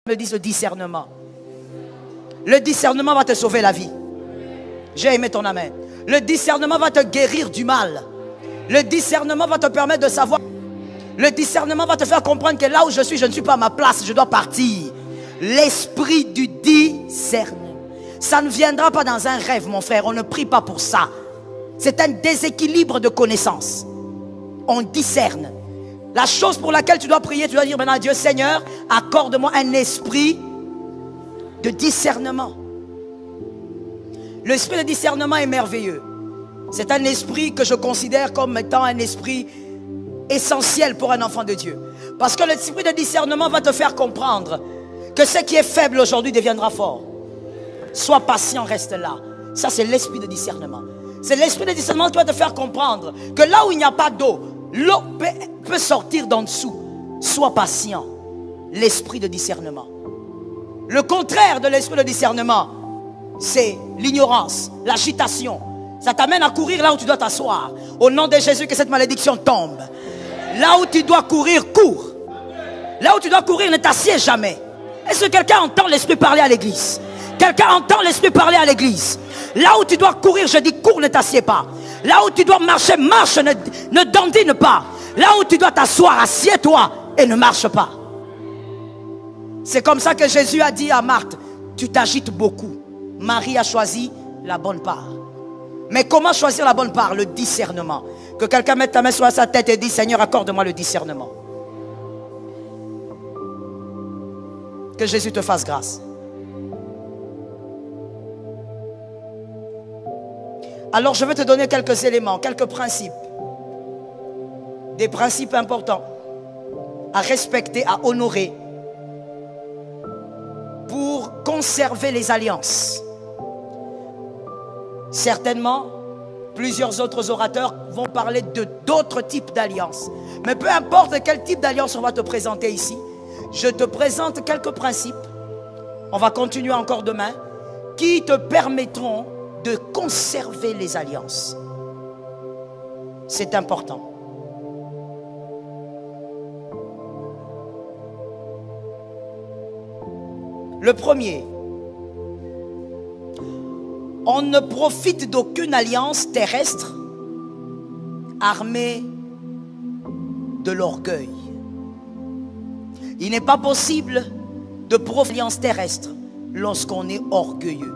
me disent le discernement. Le discernement va te sauver la vie. J'ai aimé ton amen. Le discernement va te guérir du mal. Le discernement va te permettre de savoir. Le discernement va te faire comprendre que là où je suis, je ne suis pas à ma place, je dois partir. L'esprit du discernement. Ça ne viendra pas dans un rêve, mon frère. On ne prie pas pour ça. C'est un déséquilibre de connaissances. On discerne. La chose pour laquelle tu dois prier, tu dois dire maintenant à Dieu, Seigneur, accorde-moi un esprit de discernement. L'esprit de discernement est merveilleux. C'est un esprit que je considère comme étant un esprit essentiel pour un enfant de Dieu. Parce que l'esprit de discernement va te faire comprendre que ce qui est faible aujourd'hui deviendra fort. Sois patient, reste là. Ça, c'est l'esprit de discernement. C'est l'esprit de discernement qui va te faire comprendre que là où il n'y a pas d'eau, l'eau peut sortir d'en dessous. Sois patient. L'esprit de discernement. Le contraire de l'esprit de discernement, c'est l'ignorance, l'agitation. Ça t'amène à courir là où tu dois t'asseoir. Au nom de Jésus, que cette malédiction tombe. Là où tu dois courir, cours. Là où tu dois courir, ne t'assieds jamais. Est-ce que quelqu'un entend l'esprit parler à l'église? Quelqu'un entend l'esprit parler à l'église? Là où tu dois courir, je dis cours, ne t'assieds pas. Là où tu dois marcher, marche, ne dandine pas. Là où tu dois t'asseoir, assieds-toi et ne marche pas. C'est comme ça que Jésus a dit à Marthe, tu t'agites beaucoup. Marie a choisi la bonne part. Mais comment choisir la bonne part? Le discernement. Que quelqu'un mette ta main sur sa tête et dise, Seigneur, accorde-moi le discernement. Que Jésus te fasse grâce. Alors je vais te donner quelques éléments, quelques principes. Des principes importants à respecter, à honorer pour conserver les alliances. Certainement, plusieurs autres orateurs vont parler de d'autres types d'alliances. Mais peu importe quel type d'alliance on va te présenter ici, je te présente quelques principes. On va continuer encore demain, qui te permettront de conserver les alliances. C'est important. Le premier, on ne profite d'aucune alliance terrestre armée de l'orgueil. Il n'est pas possible de profiter d'alliance terrestre lorsqu'on est orgueilleux.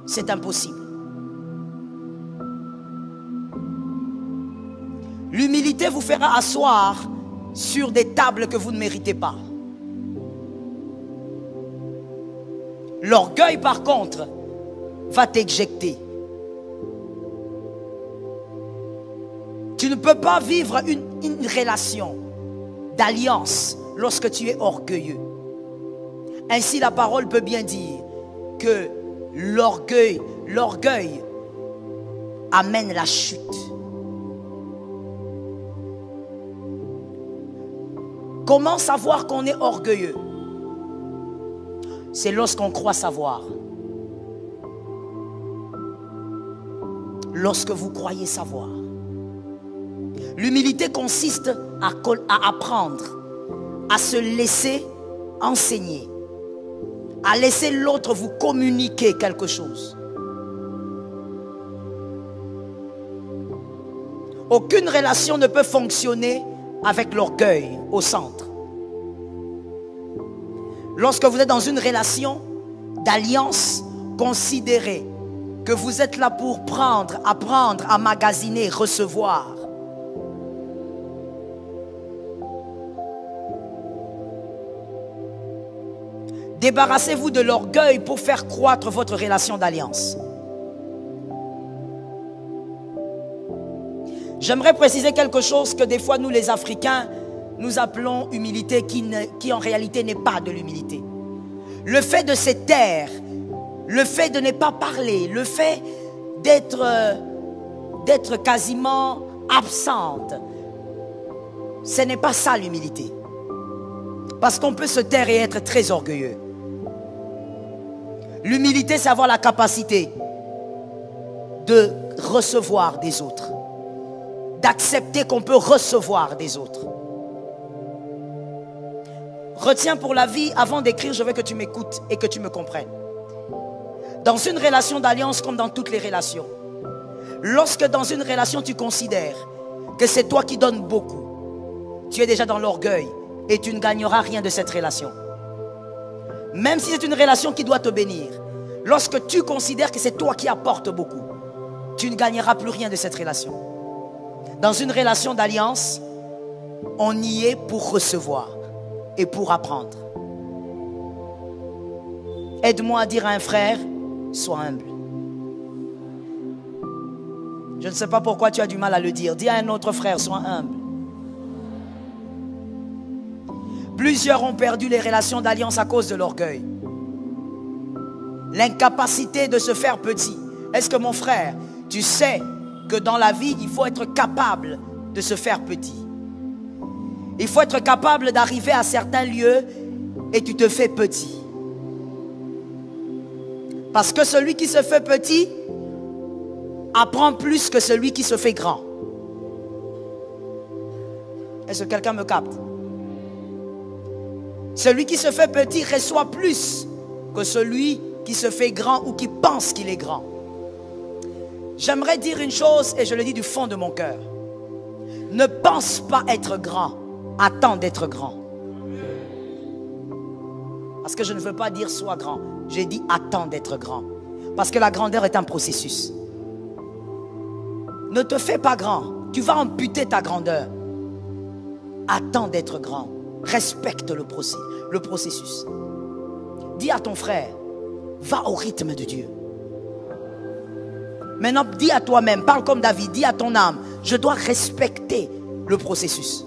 C'est impossible. L'humilité vous fera asseoir sur des tables que vous ne méritez pas. L'orgueil, par contre, va t'éjecter. Tu ne peux pas vivre une relation d'alliance lorsque tu es orgueilleux. Ainsi, la parole peut bien dire que l'orgueil amène la chute. Comment savoir qu'on est orgueilleux? C'est lorsqu'on croit savoir. Lorsque vous croyez savoir. L'humilité consiste à apprendre, à se laisser enseigner, à laisser l'autre vous communiquer quelque chose. Aucune relation ne peut fonctionner avec l'orgueil au centre. Lorsque vous êtes dans une relation d'alliance, considérez que vous êtes là pour prendre, apprendre, emmagasiner, recevoir. Débarrassez-vous de l'orgueil pour faire croître votre relation d'alliance. J'aimerais préciser quelque chose que des fois nous les Africains, nous appelons humilité qui en réalité n'est pas de l'humilité. Le fait de se taire, le fait de ne pas parler, le fait d'être quasiment absente, ce n'est pas ça l'humilité. Parce qu'on peut se taire et être très orgueilleux. L'humilité, c'est avoir la capacité de recevoir des autres. D'accepter qu'on peut recevoir des autres. Retiens pour la vie, avant d'écrire, je veux que tu m'écoutes et que tu me comprennes. Dans une relation d'alliance comme dans toutes les relations, lorsque dans une relation tu considères que c'est toi qui donnes beaucoup, tu es déjà dans l'orgueil et tu ne gagneras rien de cette relation. Même si c'est une relation qui doit te bénir, lorsque tu considères que c'est toi qui apportes beaucoup, tu ne gagneras plus rien de cette relation. Dans une relation d'alliance, on y est pour recevoir et pour apprendre. Aide-moi à dire à un frère, sois humble. Je ne sais pas pourquoi tu as du mal à le dire. Dis à un autre frère, sois humble. Plusieurs ont perdu les relations d'alliance à cause de l'orgueil. L'incapacité de se faire petit. Est-ce que mon frère, tu sais que dans la vie, il faut être capable de se faire petit. Il faut être capable d'arriver à certains lieux et tu te fais petit. Parce que celui qui se fait petit apprend plus que celui qui se fait grand. Est-ce que quelqu'un me capte? Celui qui se fait petit reçoit plus que celui qui se fait grand ou qui pense qu'il est grand. J'aimerais dire une chose et je le dis du fond de mon cœur. Ne pense pas être grand, attends d'être grand. Parce que je ne veux pas dire sois grand. J'ai dit attends d'être grand. Parce que la grandeur est un processus. Ne te fais pas grand. Tu vas amputer ta grandeur. Attends d'être grand. Respecte le processus. Dis à ton frère, va au rythme de Dieu. Maintenant, dis à toi-même, parle comme David, dis à ton âme, je dois respecter le processus.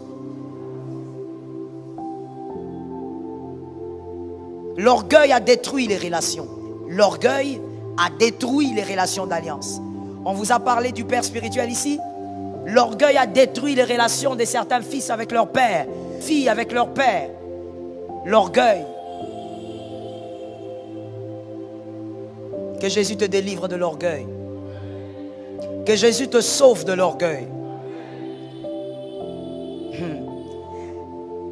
L'orgueil a détruit les relations. L'orgueil a détruit les relations d'alliance. On vous a parlé du père spirituel ici. L'orgueil a détruit les relations de certains fils avec leur père, filles avec leur père. L'orgueil. Que Jésus te délivre de l'orgueil. Que Jésus te sauve de l'orgueil.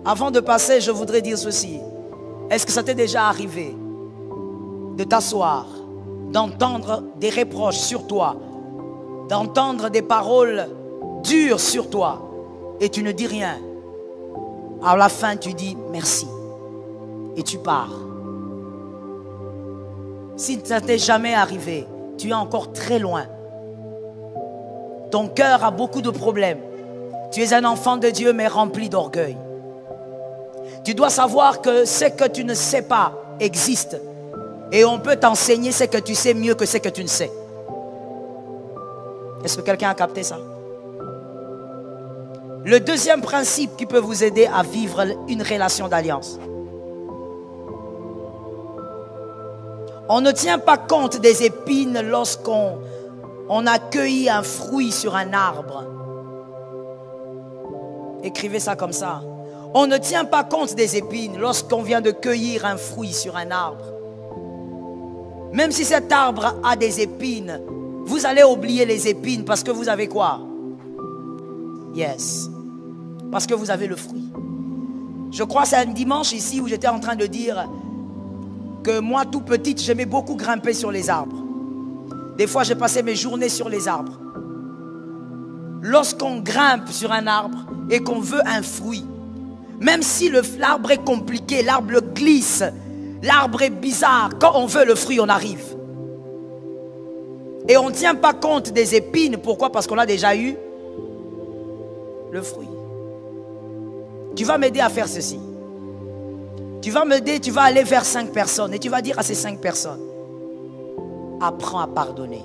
Avant de passer, je voudrais dire ceci. Est-ce que ça t'est déjà arrivé de t'asseoir, d'entendre des reproches sur toi, d'entendre des paroles dures sur toi et tu ne dis rien? À la fin, tu dis merci et tu pars. Si ça t'est jamais arrivé, tu es encore très loin. Ton cœur a beaucoup de problèmes. Tu es un enfant de Dieu mais rempli d'orgueil. Tu dois savoir que ce que tu ne sais pas existe. Et on peut t'enseigner ce que tu sais mieux que ce que tu ne sais. Est-ce que quelqu'un a capté ça? Le deuxième principe qui peut vous aider à vivre une relation d'alliance. On ne tient pas compte des épines lorsqu'on a cueilli un fruit sur un arbre. Écrivez ça comme ça. On ne tient pas compte des épines lorsqu'on vient de cueillir un fruit sur un arbre. Même si cet arbre a des épines, vous allez oublier les épines parce que vous avez quoi? Yes. Parce que vous avez le fruit. Je crois que c'est un dimanche ici où j'étais en train de dire que moi, tout petite, j'aimais beaucoup grimper sur les arbres. Des fois, j'ai passé mes journées sur les arbres. Lorsqu'on grimpe sur un arbre et qu'on veut un fruit, même si l'arbre est compliqué, l'arbre glisse, l'arbre est bizarre, quand on veut le fruit, on arrive. Et on ne tient pas compte des épines. Pourquoi? Parce qu'on a déjà eu le fruit. Tu vas m'aider à faire ceci. Tu vas m'aider, tu vas aller vers 5 personnes et tu vas dire à ces 5 personnes, apprends à pardonner.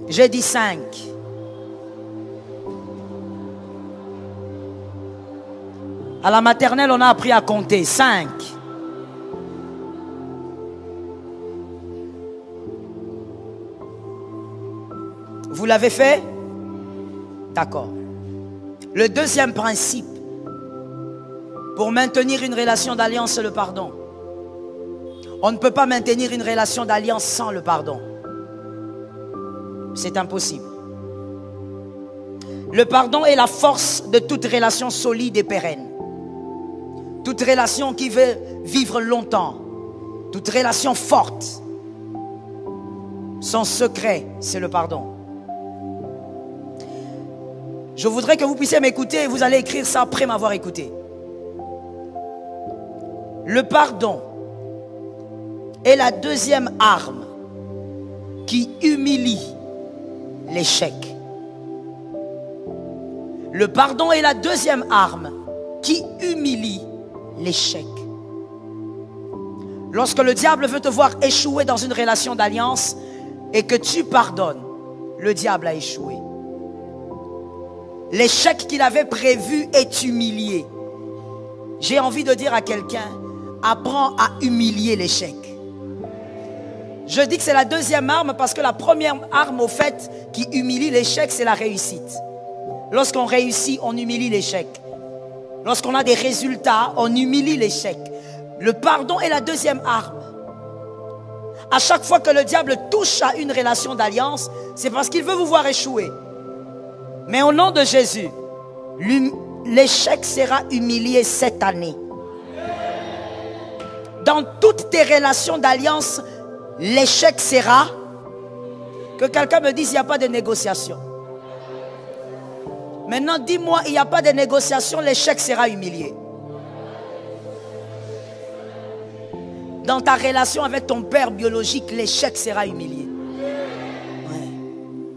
J'ai dit 5. À la maternelle, on a appris à compter. 5. Vous l'avez fait? D'accord. Le deuxième principe pour maintenir une relation d'alliance, c'est le pardon. On ne peut pas maintenir une relation d'alliance sans le pardon. C'est impossible. Le pardon est la force de toute relation solide et pérenne. toute relation qui veut vivre longtemps, toute relation forte, son secret, c'est le pardon. Je voudrais que vous puissiez m'écouter et vous allez écrire ça après m'avoir écouté. Le pardon est la deuxième arme qui humilie l'échec. Le pardon est la deuxième arme qui humilie l'échec. Lorsque le diable veut te voir échouer dans une relation d'alliance et que tu pardonnes, le diable a échoué. L'échec qu'il avait prévu est humilié. J'ai envie de dire à quelqu'un, apprends à humilier l'échec. Je dis que c'est la deuxième arme parce que la première arme au fait qui humilie l'échec, c'est la réussite. Lorsqu'on réussit, on humilie l'échec. Lorsqu'on a des résultats, on humilie l'échec. Le pardon est la deuxième arme. À chaque fois que le diable touche à une relation d'alliance, c'est parce qu'il veut vous voir échouer. Mais au nom de Jésus, l'échec sera humilié cette année. Dans toutes tes relations d'alliance, l'échec sera... Que quelqu'un me dise, il n'y a pas de négociation. Maintenant, dis-moi, il n'y a pas de négociation, l'échec sera humilié. Dans ta relation avec ton père biologique, l'échec sera humilié. Ouais.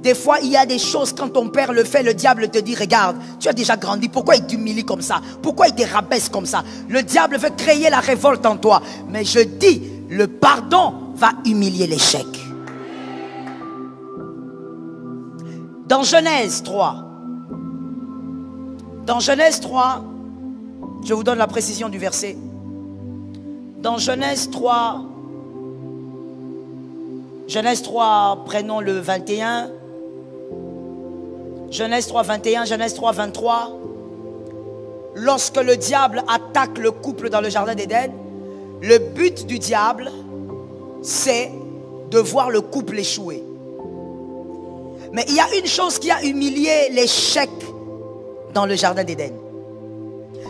Des fois, il y a des choses, quand ton père le fait, le diable te dit, regarde, tu as déjà grandi, pourquoi il t'humilie comme ça? Pourquoi il te rabaisse comme ça? Le diable veut créer la révolte en toi. Mais je dis, le pardon va humilier l'échec. Dans Genèse 3, je vous donne la précision du verset. Dans Genèse 3, prenons le 21. Genèse 3, 21, Genèse 3, 23. Lorsque le diable attaque le couple dans le jardin d'Éden, le but du diable, c'est de voir le couple échouer. Mais il y a une chose qui a humilié l'échec dans le jardin d'Éden.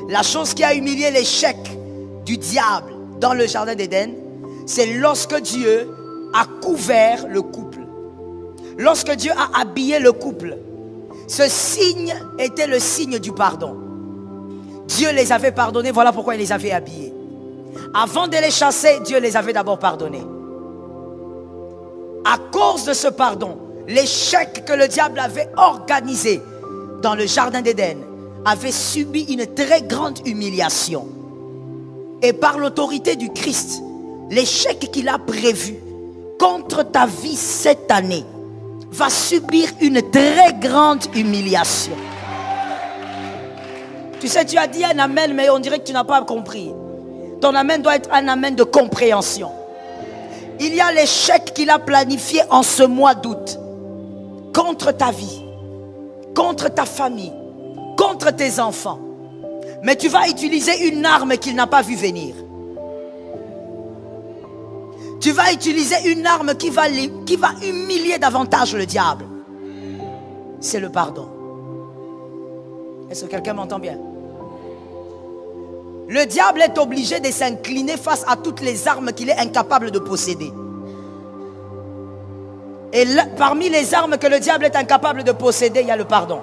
La chose qui a humilié l'échec du diable dans le jardin d'Éden, c'est lorsque Dieu a couvert le couple. Lorsque Dieu a habillé le couple, ce signe était le signe du pardon. Dieu les avait pardonnés, voilà pourquoi il les avait habillés. Avant de les chasser, Dieu les avait d'abord pardonnés. À cause de ce pardon, l'échec que le diable avait organisé dans le jardin d'Éden avait subi une très grande humiliation. Et par l'autorité du Christ, l'échec qu'il a prévu contre ta vie cette année va subir une très grande humiliation. Tu sais, tu as dit un amen, mais on dirait que tu n'as pas compris. Ton amen doit être un amen de compréhension. Il y a l'échec qu'il a planifié en ce mois d'août contre ta vie, contre ta famille, contre tes enfants. Mais tu vas utiliser une arme qu'il n'a pas vu venir. Tu vas utiliser une arme qui va humilier davantage le diable. C'est le pardon. Est-ce que quelqu'un m'entend bien? Le diable est obligé de s'incliner face à toutes les armes qu'il est incapable de posséder. Et là, parmi les armes que le diable est incapable de posséder, il y a le pardon.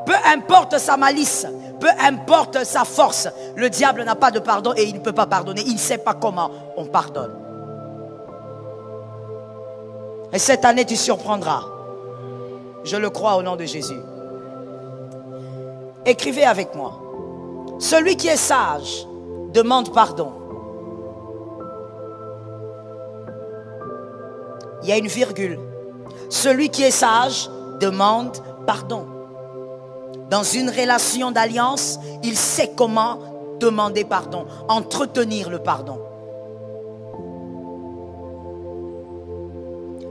Peu importe sa malice, peu importe sa force, le diable n'a pas de pardon et il ne peut pas pardonner. Il ne sait pas comment on pardonne. Et cette année, tu surprendras. Je le crois au nom de Jésus. Écrivez avec moi. Celui qui est sage demande pardon. Il y a une virgule. Celui qui est sage demande pardon. Dans une relation d'alliance, il sait comment demander pardon, entretenir le pardon.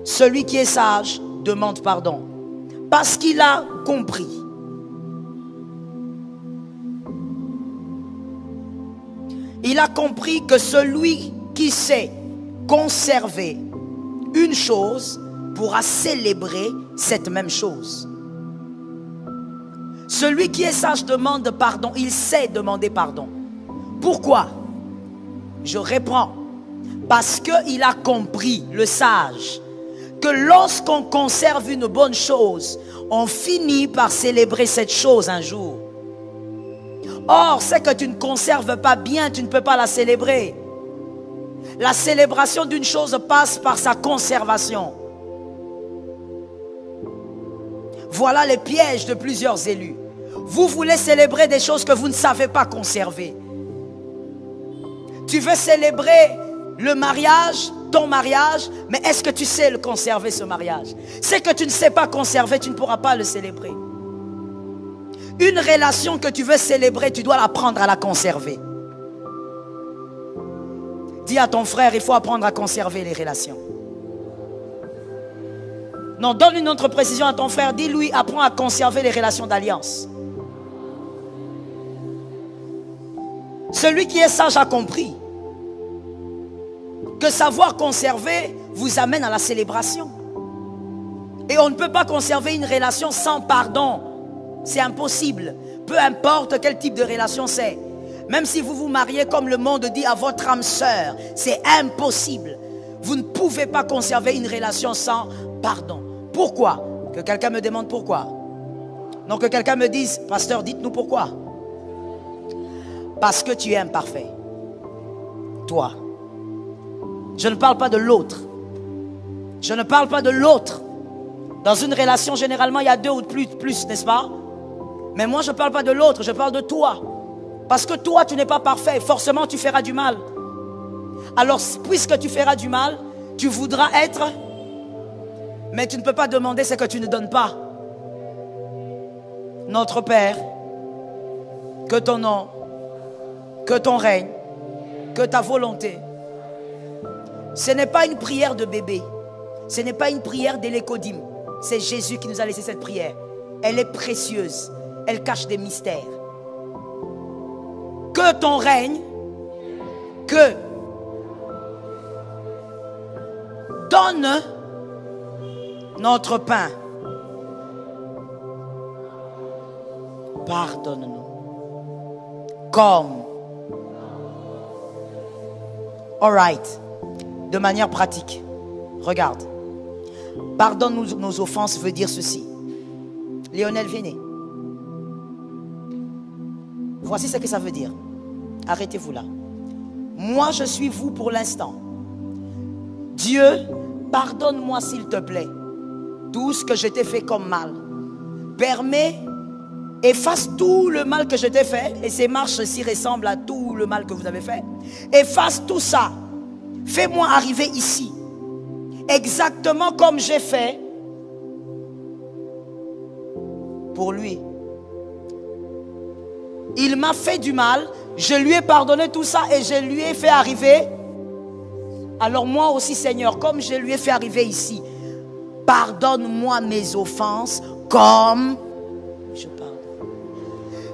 Celui qui est sage demande pardon parce qu'il a compris. Il a compris que celui qui sait conserver une chose pourra célébrer cette même chose. Celui qui est sage demande pardon. Il sait demander pardon. Pourquoi? Je reprends. Parce qu'il a compris, le sage, que lorsqu'on conserve une bonne chose, on finit par célébrer cette chose un jour. Or, c'est que tu ne conserves pas bien, tu ne peux pas la célébrer. La célébration d'une chose passe par sa conservation. Voilà les pièges de plusieurs élus. Vous voulez célébrer des choses que vous ne savez pas conserver. Tu veux célébrer le mariage, ton mariage, mais est-ce que tu sais le conserver, ce mariage? C'est que tu ne sais pas conserver, tu ne pourras pas le célébrer. Une relation que tu veux célébrer, tu dois apprendre à la conserver. Dis à ton frère, il faut apprendre à conserver les relations. Non, donne une autre précision à ton frère. Dis-lui, apprends à conserver les relations d'alliance. Celui qui est sage a compris que savoir conserver vous amène à la célébration. Et on ne peut pas conserver une relation sans pardon. C'est impossible. Peu importe quel type de relation c'est. Même si vous vous mariez comme le monde dit à votre âme sœur, c'est impossible. Vous ne pouvez pas conserver une relation sans pardon. Pourquoi? Que quelqu'un me demande pourquoi. Non, que quelqu'un me dise, pasteur, dites-nous pourquoi. Parce que tu es imparfait. Toi. Je ne parle pas de l'autre. Je ne parle pas de l'autre. Dans une relation, généralement, il y a deux ou plus, n'est-ce pas? Mais moi, je ne parle pas de l'autre, je parle de toi. Parce que toi, tu n'es pas parfait. Forcément, tu feras du mal. Alors, puisque tu feras du mal, tu voudras être... Mais tu ne peux pas demander ce que tu ne donnes pas. Notre Père, que ton nom, que ton règne, que ta volonté. Ce n'est pas une prière de bébé. Ce n'est pas une prière d'élécodim. C'est Jésus qui nous a laissé cette prière. Elle est précieuse. Elle cache des mystères. Que ton règne, que donne notre pain. Pardonne-nous. Comme. All right. De manière pratique. Regarde. Pardonne-nous nos offenses veut dire ceci. Lionel, venez. Voici ce que ça veut dire. Arrêtez-vous là. Moi, je suis vous pour l'instant. Dieu, pardonne-moi s'il te plaît. Tout ce que je t'ai fait comme mal. Permets, efface tout le mal que je t'ai fait. Et ces marches-ci ressemblent à tout le mal que vous avez fait. Efface tout ça. Fais-moi arriver ici. Exactement comme j'ai fait pour lui. Il m'a fait du mal, je lui ai pardonné tout ça et je lui ai fait arriver. Alors moi aussi, Seigneur, comme je lui ai fait arriver ici, pardonne-moi mes offenses comme je pardonne.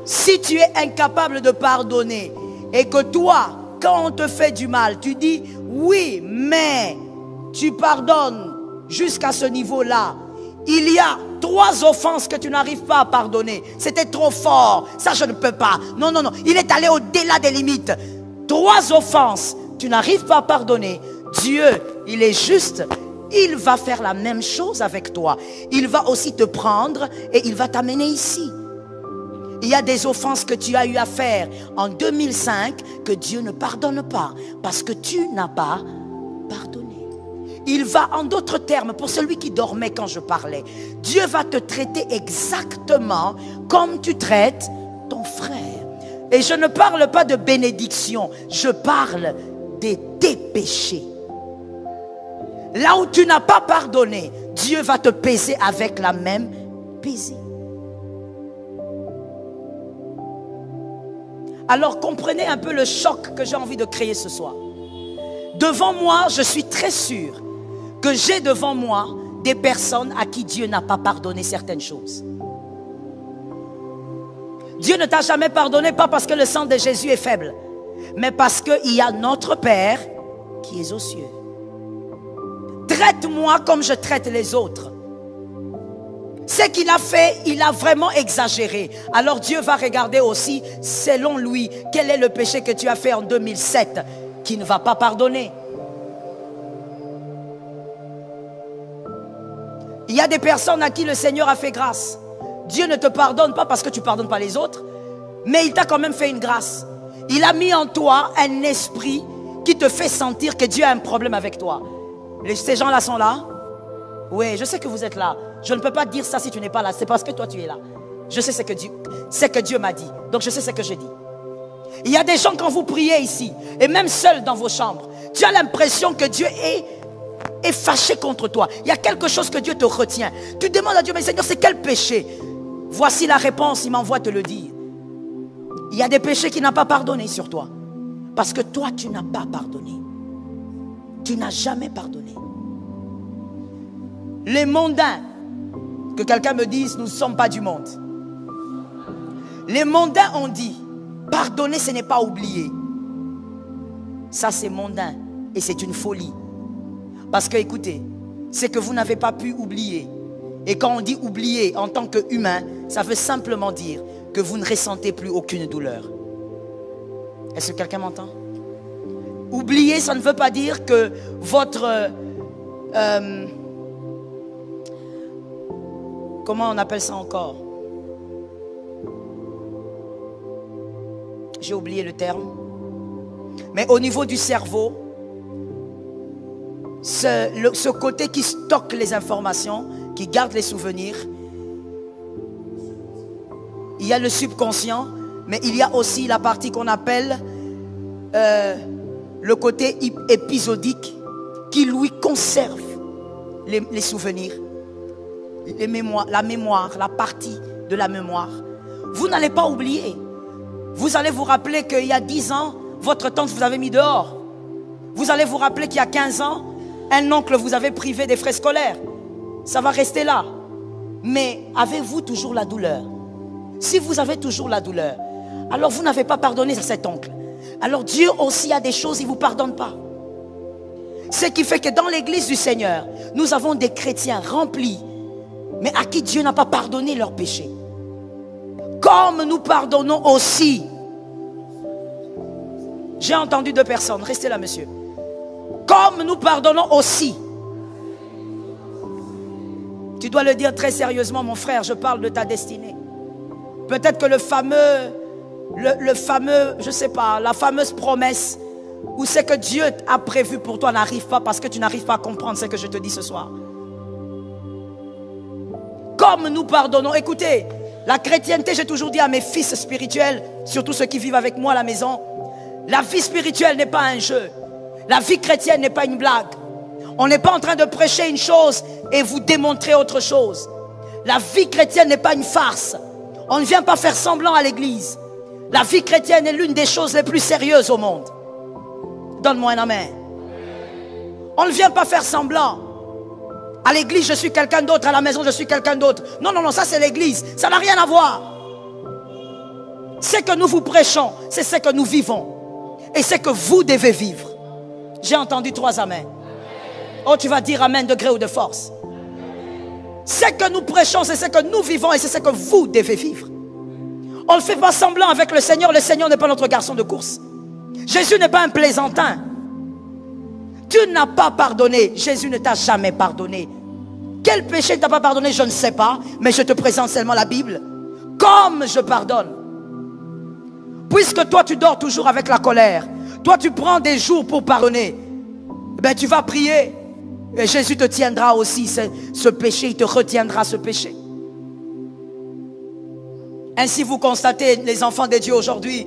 Si tu es incapable de pardonner et que toi, quand on te fait du mal, tu dis oui, mais tu pardonnes jusqu'à ce niveau-là. Il y a 3 offenses que tu n'arrives pas à pardonner. C'était trop fort. Ça, je ne peux pas. Non, non, non. Il est allé au-delà des limites. 3 offenses. Tu n'arrives pas à pardonner. Dieu, il est juste. Il va faire la même chose avec toi. Il va aussi te prendre et il va t'amener ici. Il y a des offenses que tu as eu à faire en 2005 que Dieu ne pardonne pas parce que tu n'as pas pardonné. Il va, en d'autres termes, pour celui qui dormait quand je parlais, Dieu va te traiter exactement comme tu traites ton frère. Et je ne parle pas de bénédiction, je parle de tes péchés. Là où tu n'as pas pardonné, Dieu va te peser avec la même pesée. Alors comprenez un peu le choc que j'ai envie de créer ce soir. Devant moi, je suis très sûr que j'ai devant moi des personnes à qui Dieu n'a pas pardonné certaines choses. Dieu ne t'a jamais pardonné, pas parce que le sang de Jésus est faible, mais parce qu'il y a notre Père qui est aux cieux. Traite-moi comme je traite les autres. Ce qu'il a fait, il a vraiment exagéré. Alors Dieu va regarder aussi, selon lui, quel est le péché que tu as fait en 2007 qui ne va pas pardonner. Il y a des personnes à qui le Seigneur a fait grâce. Dieu ne te pardonne pas parce que tu ne pardonnes pas les autres, mais il t'a quand même fait une grâce. Il a mis en toi un esprit qui te fait sentir que Dieu a un problème avec toi. Ces gens-là sont là? Oui, je sais que vous êtes là. Je ne peux pas dire ça si tu n'es pas là. C'est parce que toi tu es là. Je sais ce que Dieu m'a dit. Donc je sais ce que je dis. Il y a des gens quand vous priez ici, et même seul dans vos chambres, tu as l'impression que Dieu est fâché contre toi. Il y a quelque chose que Dieu te retient. Tu demandes à Dieu, mais Seigneur, c'est quel péché? Voici la réponse, il m'envoie te le dire. Il y a des péchés qu'il n'a pas pardonné sur toi. Parce que toi, tu n'as pas pardonné. Tu n'as jamais pardonné. Les mondains, que quelqu'un me dise, nous ne sommes pas du monde. Les mondains ont dit, pardonner, ce n'est pas oublier. Ça, c'est mondain. Et c'est une folie. Parce que, écoutez, c'est que vous n'avez pas pu oublier. Et quand on dit oublier en tant qu'humain, ça veut simplement dire que vous ne ressentez plus aucune douleur. Est-ce que quelqu'un m'entend? Oublier, ça ne veut pas dire que votre... comment on appelle ça encore? J'ai oublié le terme. Mais au niveau du cerveau, ce côté qui stocke les informations, qui garde les souvenirs, il y a le subconscient, mais il y a aussi la partie qu'on appelle le côté épisodique qui lui conserve les souvenirs, les mémoires, la mémoire, la partie de la mémoire. Vous n'allez pas oublier. Vous allez vous rappeler qu'il y a 10 ans, votre tante vous avait mis dehors. Vous allez vous rappeler qu'il y a 15 ans, un oncle vous avait privé des frais scolaires. Ça va rester là. Mais avez-vous toujours la douleur? Si vous avez toujours la douleur, alors vous n'avez pas pardonné à cet oncle. Alors Dieu aussi a des choses, il ne vous pardonne pas. Ce qui fait que dans l'église du Seigneur, nous avons des chrétiens remplis, mais à qui Dieu n'a pas pardonné leurs péchés. Comme nous pardonnons aussi. J'ai entendu 2 personnes, restez là monsieur. Comme nous pardonnons aussi. Tu dois le dire très sérieusement mon frère, je parle de ta destinée. Peut-être que le fameux, je ne sais pas, la fameuse promesse où c'est que Dieu a prévu pour toi n'arrive pas parce que tu n'arrives pas à comprendre ce que je te dis ce soir. Comme nous pardonnons, écoutez, la chrétienté, j'ai toujours dit à mes fils spirituels, surtout ceux qui vivent avec moi à la maison, la vie spirituelle n'est pas un jeu. La vie chrétienne n'est pas une blague. On n'est pas en train de prêcher une chose et vous démontrer autre chose. La vie chrétienne n'est pas une farce. On ne vient pas faire semblant à l'église. La vie chrétienne est l'une des choses les plus sérieuses au monde. Donne-moi un amen. On ne vient pas faire semblant. À l'église, je suis quelqu'un d'autre. À la maison, je suis quelqu'un d'autre. Non, non, non, ça c'est l'église. Ça n'a rien à voir. Ce que nous vous prêchons, c'est ce que nous vivons. Et c'est que vous devez vivre. J'ai entendu 3 amens. Oh, tu vas dire amen de gré ou de force. Ce que nous prêchons, c'est ce que nous vivons et c'est ce que vous devez vivre. On ne fait pas semblant avec le Seigneur. Le Seigneur n'est pas notre garçon de course. Jésus n'est pas un plaisantin. Tu n'as pas pardonné. Jésus ne t'a jamais pardonné. Quel péché ne t'a pas pardonné, je ne sais pas. Mais je te présente seulement la Bible. Comme je pardonne. Puisque toi tu dors toujours avec la colère. Toi tu prends des jours pour pardonner. Ben tu vas prier. Et Jésus te tiendra aussi ce péché. Il te retiendra ce péché. Ainsi vous constatez, les enfants de Dieu aujourd'hui,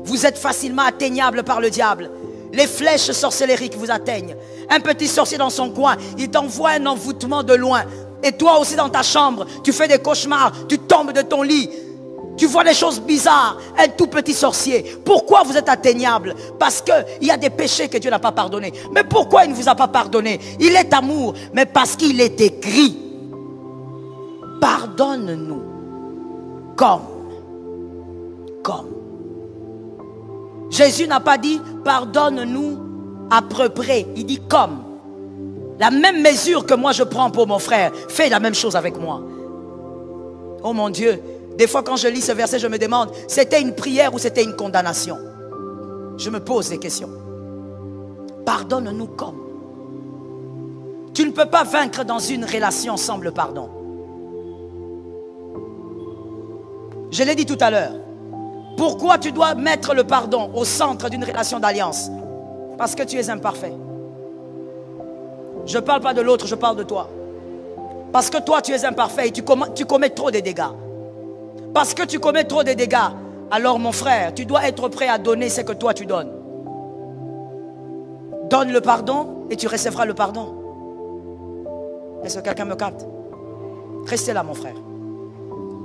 vous êtes facilement atteignables par le diable. Les flèches sorcellériques vous atteignent. Un petit sorcier dans son coin, il t'envoie un envoûtement de loin. Et toi aussi dans ta chambre, tu fais des cauchemars, tu tombes de ton lit. Tu vois des choses bizarres, un tout petit sorcier. Pourquoi vous êtes atteignable? Parce qu'il y a des péchés que Dieu n'a pas pardonnés. Mais pourquoi il ne vous a pas pardonné? Il est amour, mais parce qu'il est écrit. Pardonne-nous comme. Jésus n'a pas dit pardonne-nous à peu près. Il dit comme. La même mesure que moi je prends pour mon frère, fais la même chose avec moi. Oh mon Dieu, des fois quand je lis ce verset, je me demande, c'était une prière ou c'était une condamnation? Je me pose des questions. Pardonne-nous comme. Tu ne peux pas vaincre dans une relation sans le pardon. Je l'ai dit tout à l'heure. Pourquoi tu dois mettre le pardon au centre d'une relation d'alliance? Parce que tu es imparfait. Je ne parle pas de l'autre, je parle de toi. Parce que toi, tu es imparfait et tu commets trop de dégâts. Parce que tu commets trop de dégâts, alors mon frère, tu dois être prêt à donner ce que toi tu donnes. Donne le pardon et tu recevras le pardon. Est-ce que quelqu'un me capte? Restez là, mon frère.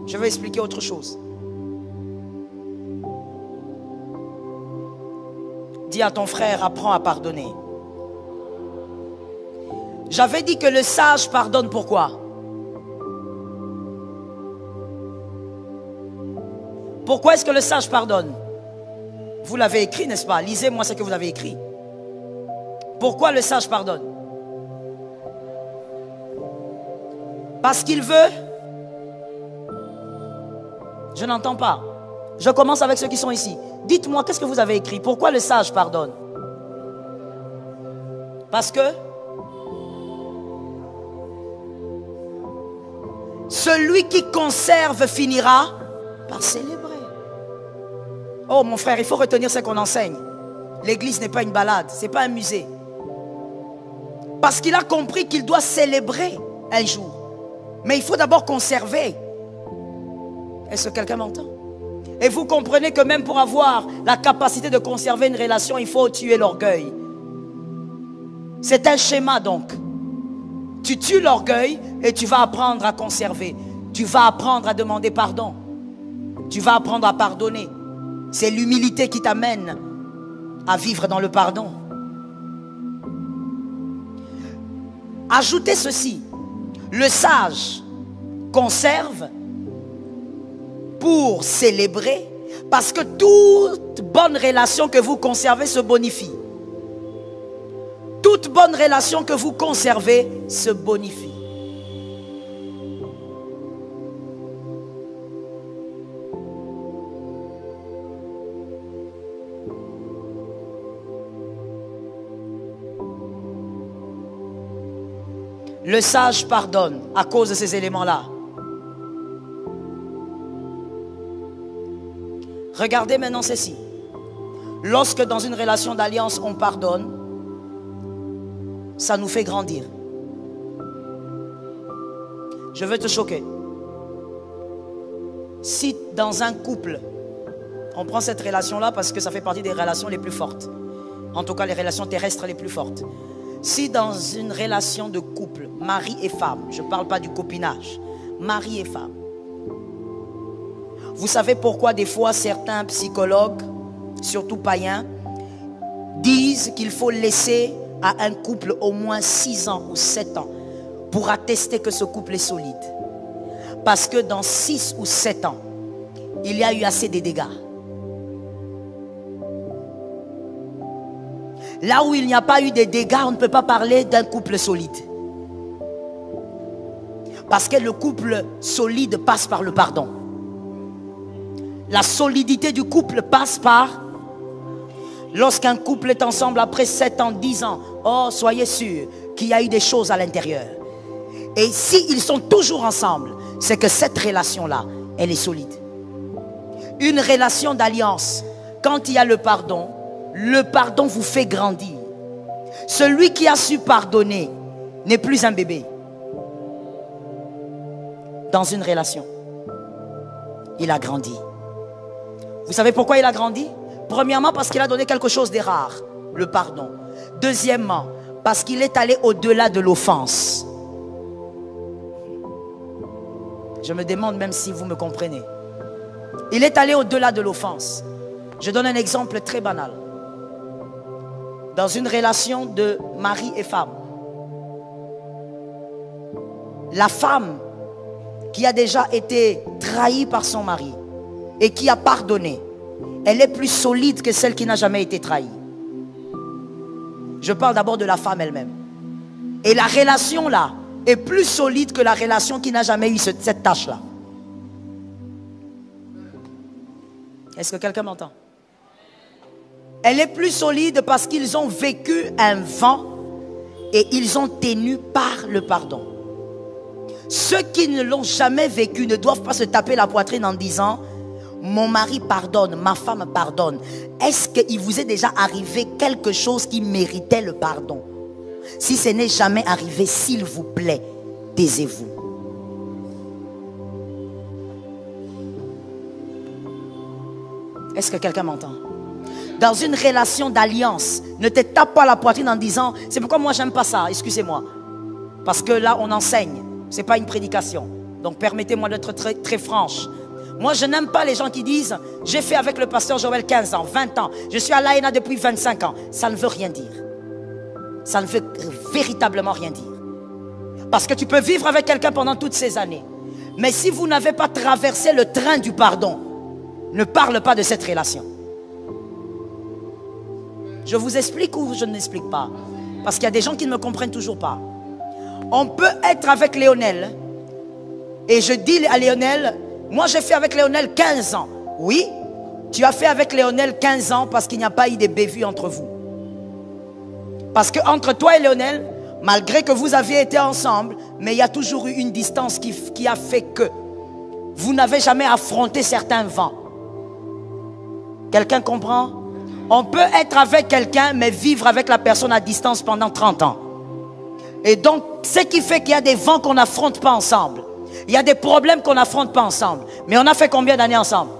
Je vais expliquer autre chose. Dis à ton frère, apprends à pardonner. J'avais dit que le sage pardonne pourquoi? Pourquoi est-ce que le sage pardonne? Vous l'avez écrit, n'est-ce pas? Lisez-moi ce que vous avez écrit. Pourquoi le sage pardonne? Parce qu'il veut. Je n'entends pas. Je commence avec ceux qui sont ici. Dites-moi, qu'est-ce que vous avez écrit? Pourquoi le sage pardonne? Parce que celui qui conserve finira par célébrer. Oh mon frère, il faut retenir ce qu'on enseigne. L'église n'est pas une balade, ce n'est pas un musée. Parce qu'il a compris qu'il doit célébrer un jour. Mais il faut d'abord conserver. Est-ce que quelqu'un m'entend? Et vous comprenez que même pour avoir la capacité de conserver une relation, il faut tuer l'orgueil. C'est un schéma donc. Tu tues l'orgueil et tu vas apprendre à conserver. Tu vas apprendre à demander pardon. Tu vas apprendre à pardonner. C'est l'humilité qui t'amène à vivre dans le pardon. Ajoutez ceci. Le sage conserve pour célébrer, parce que toute bonne relation que vous conservez se bonifie. Toute bonne relation que vous conservez se bonifie. Le sage pardonne à cause de ces éléments-là. Regardez maintenant ceci. Lorsque dans une relation d'alliance on pardonne, ça nous fait grandir. Je veux te choquer. Si dans un couple, on prend cette relation-là parce que ça fait partie des relations les plus fortes, en tout cas les relations terrestres les plus fortes. Si dans une relation de couple, mari et femme, je ne parle pas du copinage, mari et femme, vous savez pourquoi des fois certains psychologues, surtout païens, disent qu'il faut laisser à un couple au moins 6 ans ou 7 ans pour attester que ce couple est solide. Parce que dans 6 ou 7 ans, il y a eu assez de dégâts. Là où il n'y a pas eu de dégâts, on ne peut pas parler d'un couple solide. Parce que le couple solide passe par le pardon. La solidité du couple passe par... Lorsqu'un couple est ensemble après 7 ans, 10 ans, oh, soyez sûr qu'il y a eu des choses à l'intérieur. Et s'ils sont toujours ensemble, c'est que cette relation-là, elle est solide. Une relation d'alliance, quand il y a le pardon vous fait grandir. Celui qui a su pardonner n'est plus un bébé. Dans une relation, il a grandi. Vous savez pourquoi il a grandi? Premièrement, parce qu'il a donné quelque chose de rare, le pardon. Deuxièmement, parce qu'il est allé au-delà de l'offense. Je me demande même si vous me comprenez. Il est allé au-delà de l'offense. Je donne un exemple très banal. Dans une relation de mari et femme, la femme qui a déjà été trahie par son mari et qui a pardonné, elle est plus solide que celle qui n'a jamais été trahie. Je parle d'abord de la femme elle-même. Et la relation là est plus solide que la relation qui n'a jamais eu cette tâche-là. Est-ce que quelqu'un m'entend? Elle est plus solide parce qu'ils ont vécu un vent et ils ont tenu par le pardon. Ceux qui ne l'ont jamais vécu ne doivent pas se taper la poitrine en disant « Mon mari pardonne, ma femme pardonne ». Est-ce qu'il vous est déjà arrivé quelque chose qui méritait le pardon? Si ce n'est jamais arrivé, s'il vous plaît, taisez-vous. Est-ce que quelqu'un m'entend? Dans une relation d'alliance, ne te tape pas la poitrine en disant « C'est pourquoi moi j'aime pas ça, excusez-moi ». Parce que là on enseigne, ce n'est pas une prédication. Donc permettez-moi d'être très, très franche. Moi je n'aime pas les gens qui disent « J'ai fait avec le pasteur Joël 15 ans, 20 ans, je suis à l'AENA depuis 25 ans ». Ça ne veut rien dire. Ça ne veut véritablement rien dire. Parce que tu peux vivre avec quelqu'un pendant toutes ces années. Mais si vous n'avez pas traversé le train du pardon, ne parle pas de cette relation. Je vous explique ou je ne l'explique pas? Parce qu'il y a des gens qui ne me comprennent toujours pas. On peut être avec Léonel. Et je dis à Léonel, moi j'ai fait avec Léonel 15 ans. Oui, tu as fait avec Léonel 15 ans parce qu'il n'y a pas eu de bévues entre vous. Parce qu'entre toi et Léonel, malgré que vous aviez été ensemble, mais il y a toujours eu une distance qui a fait que vous n'avez jamais affronté certains vents. Quelqu'un comprend? On peut être avec quelqu'un, mais vivre avec la personne à distance pendant 30 ans. Et donc, ce qui fait qu'il y a des vents qu'on n'affronte pas ensemble. Il y a des problèmes qu'on n'affronte pas ensemble. Mais on a fait combien d'années ensemble?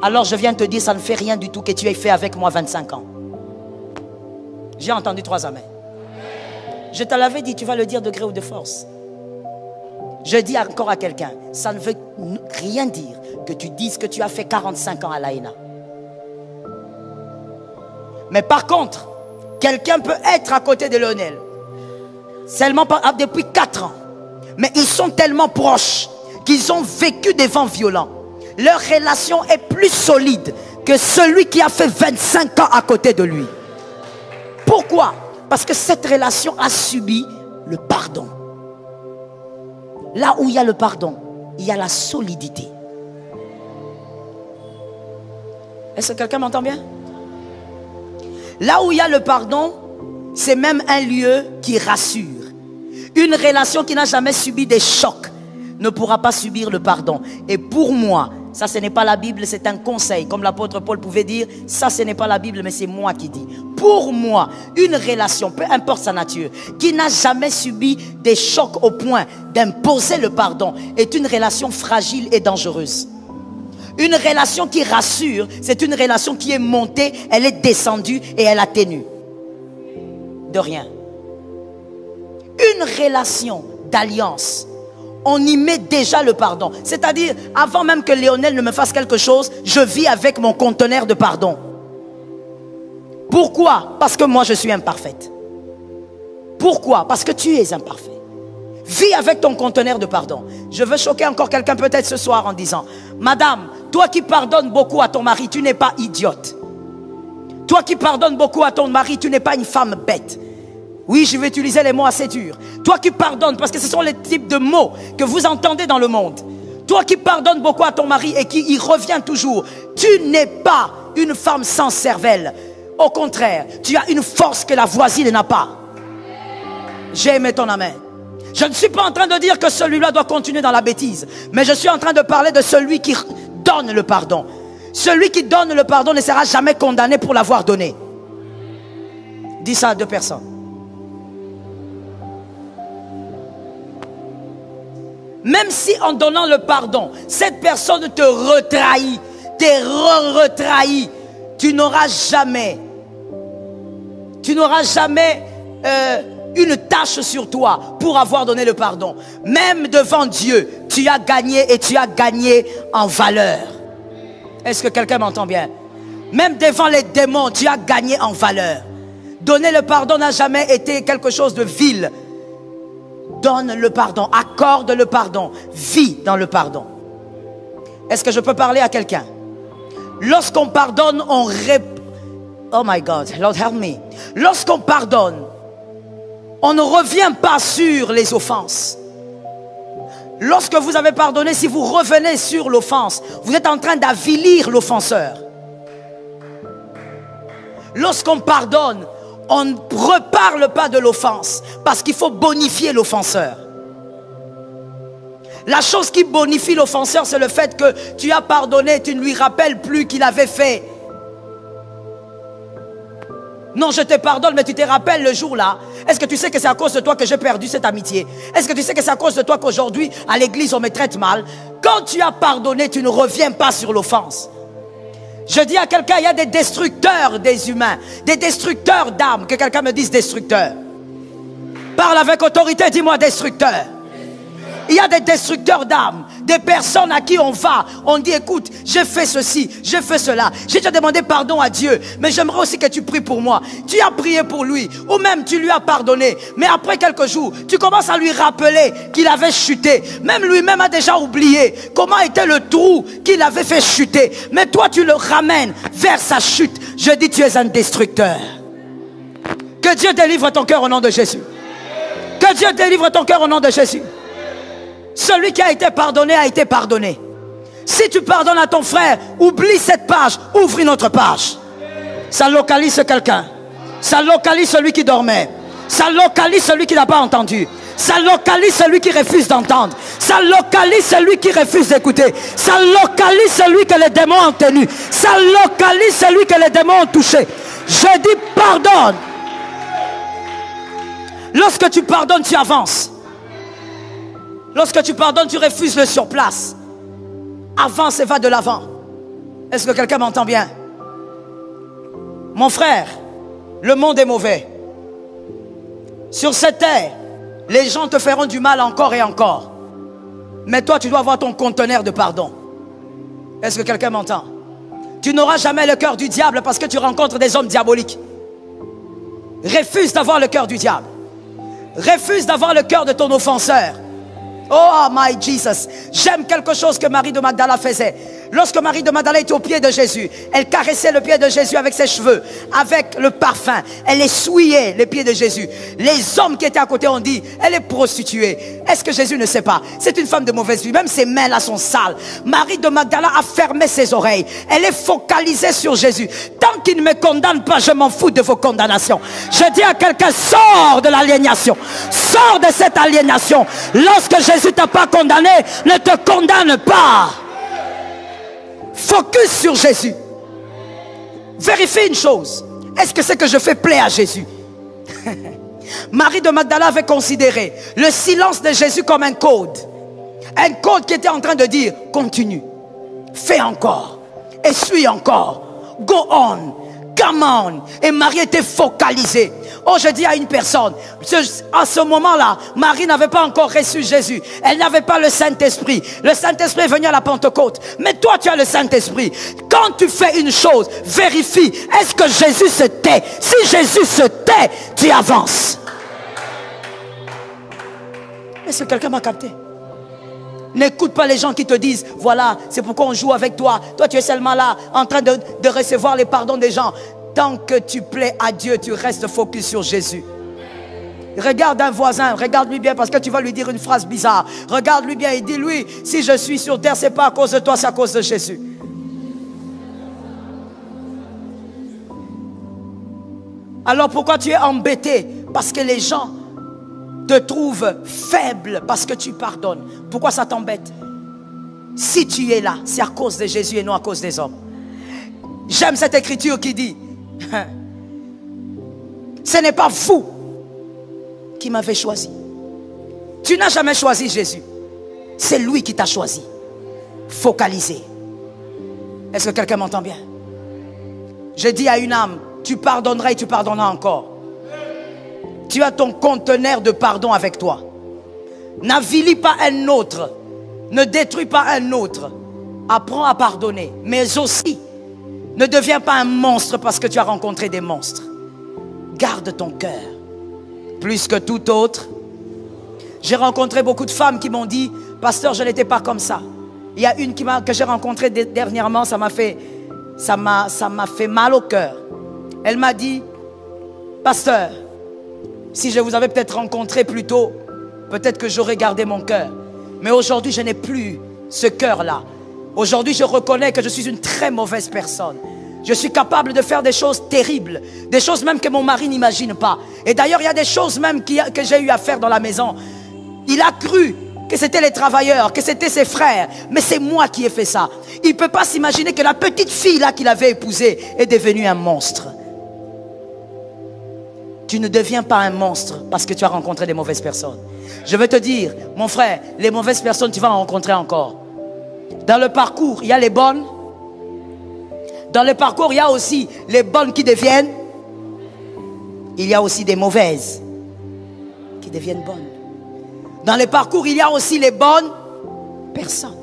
Alors je viens te dire, ça ne fait rien du tout que tu aies fait avec moi 25 ans. J'ai entendu 3 amens. Je te l'avais dit, tu vas le dire de gré ou de force. Je dis encore à quelqu'un, ça ne veut rien dire que tu dises que tu as fait 45 ans à l'AENA. Mais par contre, quelqu'un peut être à côté de Léonel seulement depuis 4 ans. Mais ils sont tellement proches qu'ils ont vécu des vents violents. Leur relation est plus solide que celui qui a fait 25 ans à côté de lui. Pourquoi? Parce que cette relation a subi le pardon. Là où il y a le pardon, il y a la solidité. Est-ce que quelqu'un m'entend bien? Là où il y a le pardon, c'est même un lieu qui rassure. Une relation qui n'a jamais subi des chocs ne pourra pas subir le pardon. Et pour moi, ça ce n'est pas la Bible, c'est un conseil. Comme l'apôtre Paul pouvait dire, ça ce n'est pas la Bible, mais c'est moi qui dis. Pour moi, une relation, peu importe sa nature, qui n'a jamais subi des chocs au point d'imposer le pardon, est une relation fragile et dangereuse. Une relation qui rassure, c'est une relation qui est montée, elle est descendue et elle atténue. De rien. Une relation d'alliance, on y met déjà le pardon. C'est-à-dire, avant même que Léonel ne me fasse quelque chose, je vis avec mon conteneur de pardon. Pourquoi? Parce que moi je suis imparfaite. Pourquoi? Parce que tu es imparfait. Vis avec ton conteneur de pardon. Je veux choquer encore quelqu'un peut-être ce soir en disant, madame, toi qui pardonnes beaucoup à ton mari, tu n'es pas idiote. Toi qui pardonnes beaucoup à ton mari, tu n'es pas une femme bête. Oui, je vais utiliser les mots assez durs. Toi qui pardonnes, parce que ce sont les types de mots que vous entendez dans le monde. Toi qui pardonnes beaucoup à ton mari et qui y revient toujours, tu n'es pas une femme sans cervelle. Au contraire, tu as une force que la voisine n'a pas. J'ai aimé ton amen. Je ne suis pas en train de dire que celui-là doit continuer dans la bêtise, mais je suis en train de parler de celui qui donne le pardon. Celui qui donne le pardon ne sera jamais condamné pour l'avoir donné. Dis ça à 2 personnes. Même si en donnant le pardon, cette personne te retrahit, retrahit, tu n'auras jamais une tâche sur toi pour avoir donné le pardon. Même devant Dieu, tu as gagné et tu as gagné en valeur. Est-ce que quelqu'un m'entend bien? Même devant les démons, tu as gagné en valeur. Donner le pardon n'a jamais été quelque chose de vil. Donne le pardon, accorde le pardon, vis dans le pardon. Est-ce que je peux parler à quelqu'un? Lorsqu'on pardonne, on oh my God, Lord help me. Lorsqu'on pardonne, on ne revient pas sur les offenses. Lorsque vous avez pardonné, si vous revenez sur l'offense, vous êtes en train d'avilir l'offenseur. Lorsqu'on pardonne, on ne reparle pas de l'offense parce qu'il faut bonifier l'offenseur. La chose qui bonifie l'offenseur, c'est le fait que tu as pardonné, tu ne lui rappelles plus qu'il avait fait. Non, je te pardonne, mais tu te rappelles le jour-là. Est-ce que tu sais que c'est à cause de toi que j'ai perdu cette amitié? Est-ce que tu sais que c'est à cause de toi qu'aujourd'hui, à l'église, on me traite mal? Quand tu as pardonné, tu ne reviens pas sur l'offense. Je dis à quelqu'un, il y a des destructeurs des humains, des destructeurs d'âmes. Que quelqu'un me dise destructeur. Parle avec autorité, dis-moi destructeur. Il y a des destructeurs d'âmes, des personnes à qui on va, on dit écoute, j'ai fait ceci, j'ai fait cela, j'ai déjà demandé pardon à Dieu, mais j'aimerais aussi que tu pries pour moi. Tu as prié pour lui, ou même tu lui as pardonné, mais après quelques jours, tu commences à lui rappeler qu'il avait chuté. Même lui-même a déjà oublié comment était le trou qu'il avait fait chuter, mais toi tu le ramènes vers sa chute. Je dis tu es un destructeur. Que Dieu délivre ton cœur au nom de Jésus. Que Dieu délivre ton cœur au nom de Jésus. Celui qui a été pardonné a été pardonné. Si tu pardonnes à ton frère, oublie cette page, ouvre une autre page. Ça localise quelqu'un. Ça localise celui qui dormait. Ça localise celui qui n'a pas entendu. Ça localise celui qui refuse d'entendre. Ça localise celui qui refuse d'écouter. Ça localise celui que les démons ont tenu. Ça localise celui que les démons ont touché. Je dis pardonne. Lorsque tu pardonnes, tu avances. Lorsque tu pardonnes, tu refuses le surplace. Avance et va de l'avant. Est-ce que quelqu'un m'entend bien? Mon frère, le monde est mauvais. Sur cette terre, les gens te feront du mal encore et encore. Mais toi, tu dois avoir ton conteneur de pardon. Est-ce que quelqu'un m'entend? Tu n'auras jamais le cœur du diable parce que tu rencontres des hommes diaboliques. Refuse d'avoir le cœur du diable. Refuse d'avoir le cœur de ton offenseur. Oh my Jesus. J'aime quelque chose que Marie de Magdala faisait. Lorsque Marie de Magdala était au pied de Jésus, elle caressait le pied de Jésus avec ses cheveux, avec le parfum. Elle essuyait les pieds de Jésus. Les hommes qui étaient à côté ont dit, elle est prostituée. Est-ce que Jésus ne sait pas? C'est une femme de mauvaise vie. Même ses mains là sont sales. Marie de Magdala a fermé ses oreilles. Elle est focalisée sur Jésus. Tant qu'il ne me condamne pas, je m'en fous de vos condamnations. Je dis à quelqu'un, sors de l'aliénation. Sors de cette aliénation. Lorsque Jésus t'a pas condamné, ne te condamne pas. Focus sur Jésus. Vérifie une chose. Est-ce que ce que je fais plaît à Jésus? Marie de Magdala avait considéré le silence de Jésus comme un code. Un code qui était en train de dire, continue, fais encore, essuie encore, go on, come on. Et Marie était focalisée. Oh, je dis à une personne, à ce moment-là, Marie n'avait pas encore reçu Jésus. Elle n'avait pas le Saint-Esprit. Le Saint-Esprit est venu à la Pentecôte. Mais toi, tu as le Saint-Esprit. Quand tu fais une chose, vérifie. Est-ce que Jésus se tait? Si Jésus se tait, tu avances. Est-ce que quelqu'un m'a capté? N'écoute pas les gens qui te disent, voilà, c'est pourquoi on joue avec toi. Toi, tu es seulement là, en train de recevoir les pardons des gens. Tant que tu plais à Dieu, tu restes focus sur Jésus. Regarde un voisin, regarde-lui bien parce que tu vas lui dire une phrase bizarre. Regarde-lui bien et dis-lui, si je suis sur terre, ce n'est pas à cause de toi, c'est à cause de Jésus. Alors pourquoi tu es embêté? Parce que les gens te trouvent faible parce que tu pardonnes. Pourquoi ça t'embête? Si tu es là, c'est à cause de Jésus et non à cause des hommes. J'aime cette écriture qui dit, ce n'est pas vous qui m'avez choisi. Tu n'as jamais choisi Jésus. C'est lui qui t'a choisi. Focalisé. Est-ce que quelqu'un m'entend bien? Je dis à une âme, tu pardonneras et tu pardonneras encore. Tu as ton conteneur de pardon avec toi. N'avilis pas un autre. Ne détruis pas un autre. Apprends à pardonner. Mais aussi, ne deviens pas un monstre parce que tu as rencontré des monstres. Garde ton cœur. Plus que tout autre. J'ai rencontré beaucoup de femmes qui m'ont dit, pasteur, je n'étais pas comme ça. Il y a une que j'ai rencontrée dernièrement, ça m'a fait mal au cœur. Elle m'a dit, pasteur, si je vous avais peut-être rencontré plus tôt, peut-être que j'aurais gardé mon cœur. Mais aujourd'hui, je n'ai plus ce cœur-là. Aujourd'hui, je reconnais que je suis une très mauvaise personne. Je suis capable de faire des choses terribles, des choses même que mon mari n'imagine pas. Et d'ailleurs, il y a des choses même que j'ai eu à faire dans la maison. Il a cru que c'était les travailleurs, que c'était ses frères, mais c'est moi qui ai fait ça. Il ne peut pas s'imaginer que la petite fille là qu'il avait épousée est devenue un monstre. Tu ne deviens pas un monstre parce que tu as rencontré des mauvaises personnes. Je veux te dire, mon frère, les mauvaises personnes, tu vas en rencontrer encore. Dans le parcours, il y a les bonnes. Dans le parcours, il y a aussi les bonnes qui deviennent. Il y a aussi des mauvaises qui deviennent bonnes. Dans le parcours, il y a aussi les bonnes personnes.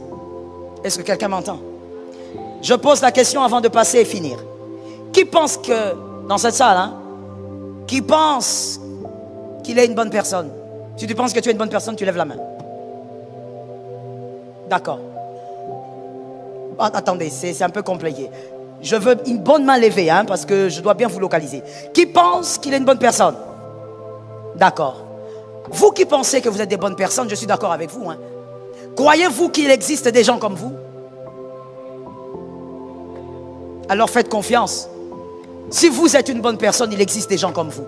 Est-ce que quelqu'un m'entend? Je pose la question avant de passer et finir. Qui pense que, dans cette salle, hein, qui pense qu'il est une bonne personne? Si tu penses que tu es une bonne personne, tu lèves la main. D'accord. Attendez, c'est un peu compliqué. Je veux une bonne main levée, hein, parce que je dois bien vous localiser. Qui pense qu'il est une bonne personne? D'accord. Vous qui pensez que vous êtes des bonnes personnes, je suis d'accord avec vous. Hein. Croyez-vous qu'il existe des gens comme vous? Alors faites confiance. Si vous êtes une bonne personne, il existe des gens comme vous.